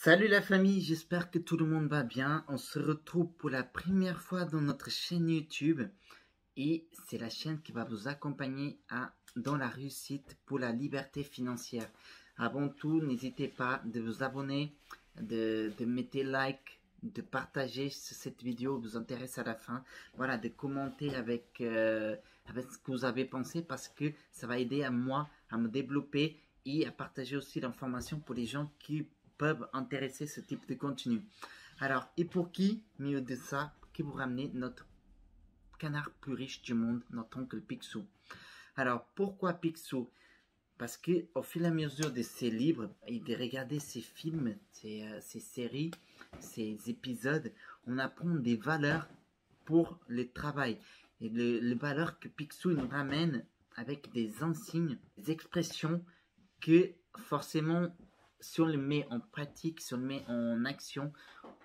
Salut la famille, j'espère que tout le monde va bien. On se retrouve pour la première fois dans notre chaîne YouTube et c'est la chaîne qui va vous accompagner dans la réussite pour la liberté financière. Avant tout, n'hésitez pas de vous abonner, de mettre like, de partager si cette vidéo vous intéresse à la fin. Voilà, de commenter avec ce que vous avez pensé parce que ça va aider à moi à me développer et à partager aussi l'information pour les gens qui peuvent intéresser ce type de contenu. Alors, et pour qui, mieux de ça, que vous ramenez notre canard plus riche du monde, notre oncle Picsou. Alors, pourquoi Picsou? Parce que au fur et à mesure de ces livres et de regarder ces films, ces séries, ces épisodes, on apprend des valeurs pour le travail. Et les valeurs que Picsou nous ramène avec des insignes, des expressions que forcément, si on le met en pratique, si on le met en action,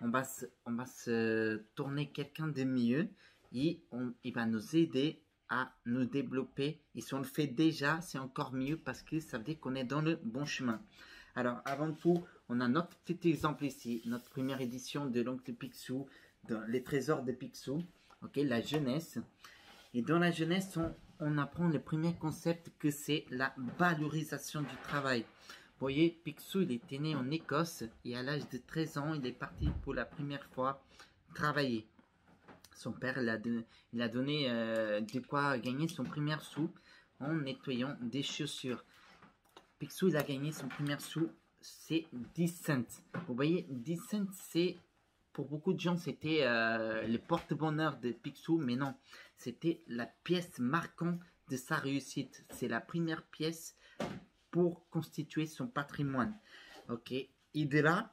on va se tourner quelqu'un de mieux et il va nous aider à nous développer. Et si on le fait déjà, c'est encore mieux parce que ça veut dire qu'on est dans le bon chemin. Alors, avant tout, on a notre petit exemple ici, notre première édition de l'oncle Picsou, dans les trésors de Picsou, ok, la jeunesse. Et dans la jeunesse, on apprend le premier concept que c'est la valorisation du travail. Vous voyez, Picsou, il était né en Écosse et à l'âge de 13 ans, il est parti pour la première fois travailler. Son père, il a donné de quoi gagner son premier sou en nettoyant des chaussures. Picsou, il a gagné son premier sou, c'est 10 cents. Vous voyez, 10 cents, c'est... Pour beaucoup de gens, c'était le porte-bonheur de Picsou, mais non, c'était la pièce marquante de sa réussite. C'est la première pièce pour constituer son patrimoine. Ok, et de là,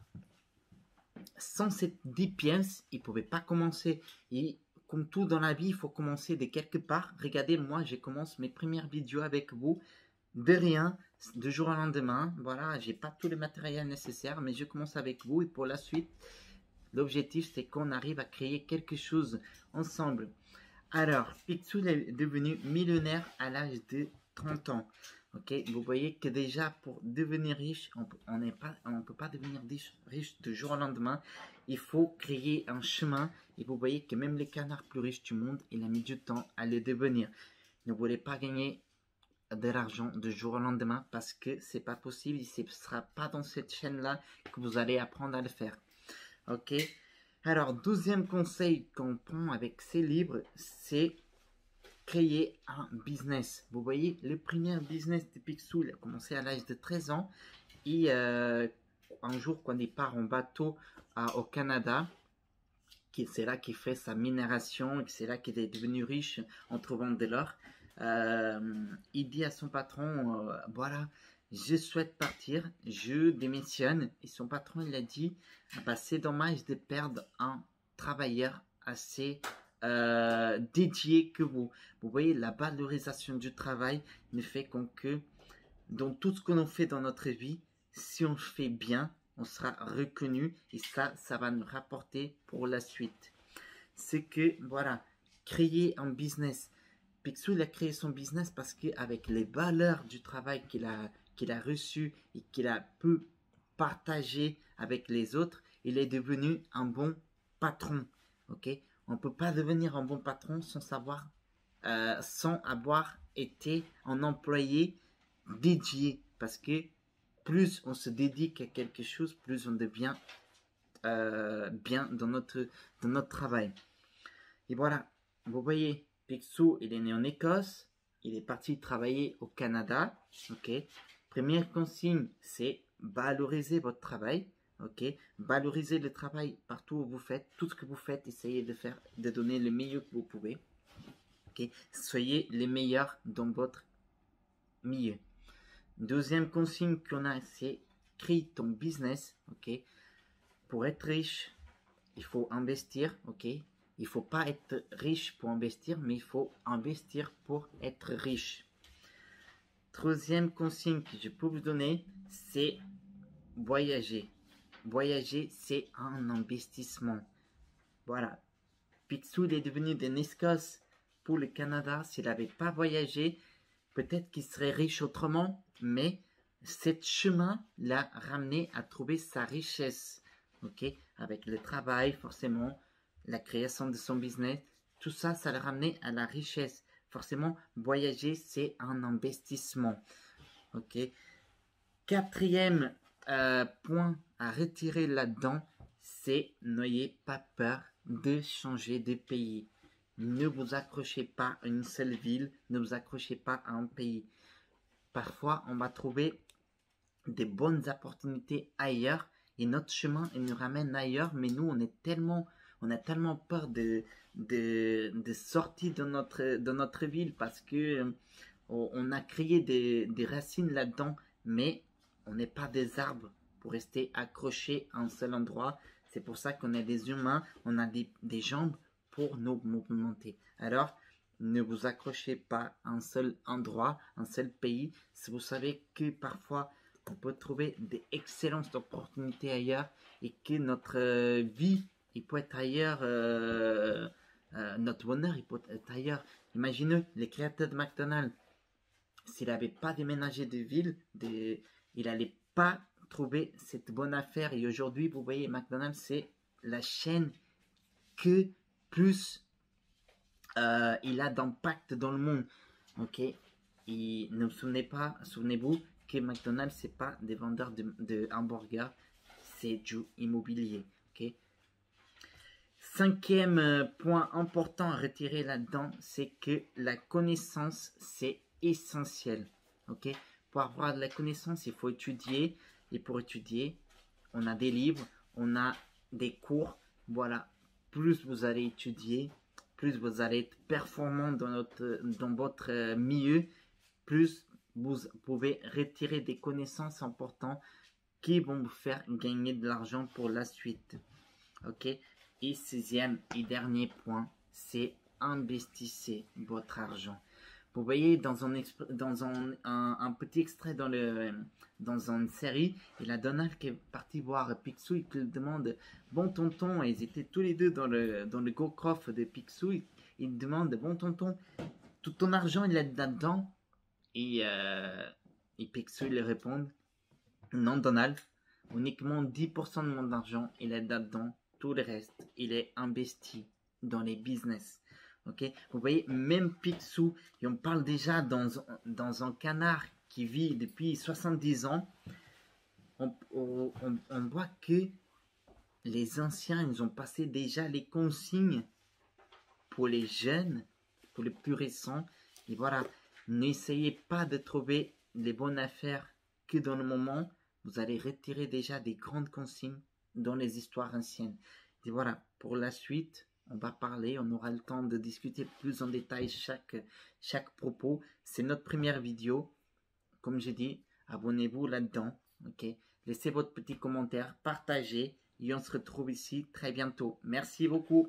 sans ces 10 pièces, il ne pouvait pas commencer. Et comme tout dans la vie, il faut commencer de quelque part. Regardez, moi, je commence mes premières vidéos avec vous de rien, de jour au lendemain. Voilà, j'ai pas tout le matériel nécessaire, mais je commence avec vous et pour la suite, l'objectif, c'est qu'on arrive à créer quelque chose ensemble. Alors, Picsou est devenu millionnaire à l'âge de 30 ans. Ok, vous voyez que déjà pour devenir riche, on ne peut pas devenir riche du jour au lendemain. Il faut créer un chemin. Et vous voyez que même les canards plus riches du monde, il a mis du temps à le devenir. Ne voulez pas gagner de l'argent du jour au lendemain parce que c'est pas possible. Et ce ne sera pas dans cette chaîne-là que vous allez apprendre à le faire. Ok. Alors, deuxième conseil qu'on prend avec ces livres, c'est créer un business. Vous voyez, le premier business de Picsou, il a commencé à l'âge de 13 ans. Et un jour, quand il part en bateau au Canada, c'est là qu'il fait sa minération, et c'est là qu'il est devenu riche en trouvant de l'or. Il dit à son patron, voilà, je souhaite partir, je démissionne. Et son patron, il a dit, bah, c'est dommage de perdre un travailleur assez dédié que vous. Vous voyez, la valorisation du travail ne fait que dans tout ce que l'on fait dans notre vie, si on fait bien, on sera reconnu et ça va nous rapporter pour la suite. C'est que, voilà, créer un business. Picsou, il a créé son business parce qu'avec les valeurs du travail qu'il a reçues et qu'il a pu partager avec les autres, il est devenu un bon patron. Ok, on ne peut pas devenir un bon patron sans avoir été un employé dédié. Parce que plus on se dédie à quelque chose, plus on devient bien dans notre travail. Et voilà, vous voyez, Picsou, il est né en Écosse, il est parti travailler au Canada, ok. Première consigne, c'est valoriser votre travail, ok. Valoriser le travail partout où vous faites, tout ce que vous faites, essayez de donner le meilleur que vous pouvez, ok. Soyez les meilleurs dans votre milieu. Deuxième consigne qu'on a, c'est crée ton business, ok. Pour être riche, il faut investir, ok. Il ne faut pas être riche pour investir, mais il faut investir pour être riche. Troisième consigne que je peux vous donner, c'est voyager. Voyager, c'est un investissement. Voilà. Picsou, il est devenu de Écosse pour le Canada. S'il n'avait pas voyagé, peut-être qu'il serait riche autrement, mais Cet chemin l'a ramené à trouver sa richesse, ok, avec le travail forcément, la création de son business, tout ça, ça l'a ramené à la richesse. Forcément, voyager, c'est un investissement, ok. Quatrième point à retirer là-dedans, c'est n'ayez pas peur de changer de pays. Ne vous accrochez pas à une seule ville, ne vous accrochez pas à un pays. Parfois, on va trouver des bonnes opportunités ailleurs et notre chemin il nous ramène ailleurs, mais nous on a tellement peur de sortir de notre ville parce que on a créé des racines là-dedans, mais on n'est pas des arbres pour rester accrochés à un seul endroit. C'est pour ça qu'on est des humains, on a des jambes pour nous movimenter. Alors, ne vous accrochez pas à un seul endroit, un seul pays. Si vous savez que parfois on peut trouver des excellentes opportunités ailleurs et que notre vie, il peut être ailleurs, notre bonheur, il peut être ailleurs. Imaginez les créateurs de McDonald's, s'il n'avait pas déménagé de ville, il n'allait pas trouver cette bonne affaire. Et aujourd'hui, vous voyez, McDonald's, c'est la chaîne que plus il a d'impact dans le monde. Ok, et ne vous souvenez-vous que McDonald's, c'est pas des vendeurs de hamburgers, c'est du immobilier. Ok. Cinquième point important à retirer là-dedans, c'est que la connaissance, c'est essentiel. Ok. Pour avoir de la connaissance, il faut étudier. Et pour étudier, on a des livres, on a des cours. Voilà. Plus vous allez étudier, plus vous allez être performant dans votre milieu, plus vous pouvez retirer des connaissances importantes qui vont vous faire gagner de l'argent pour la suite. Ok. Et sixième et dernier point, c'est investissez votre argent. Vous voyez dans un petit extrait dans une série, il y a Donald qui est parti voir Picsou et qui lui demande bon tonton, et ils étaient tous les deux dans le go-croft de Picsou, il demande bon tonton, tout ton argent il est là-dedans, et Picsou lui répond non Donald, uniquement 10% de mon argent il est là-dedans, tout le reste il est investi dans les business. Ok, vous voyez, même Picsou, et on parle déjà dans un canard qui vit depuis 70 ans, on voit que les anciens, ils ont passé déjà les consignes pour les jeunes, pour les plus récents. Et voilà, n'essayez pas de trouver les bonnes affaires que dans le moment, vous allez retirer déjà des grandes consignes dans les histoires anciennes. Et voilà, pour la suite, on va parler, on aura le temps de discuter plus en détail chaque propos. C'est notre première vidéo. Comme j'ai dit, abonnez-vous là-dedans. Ok, laissez votre petit commentaire, partagez et on se retrouve ici très bientôt. Merci beaucoup.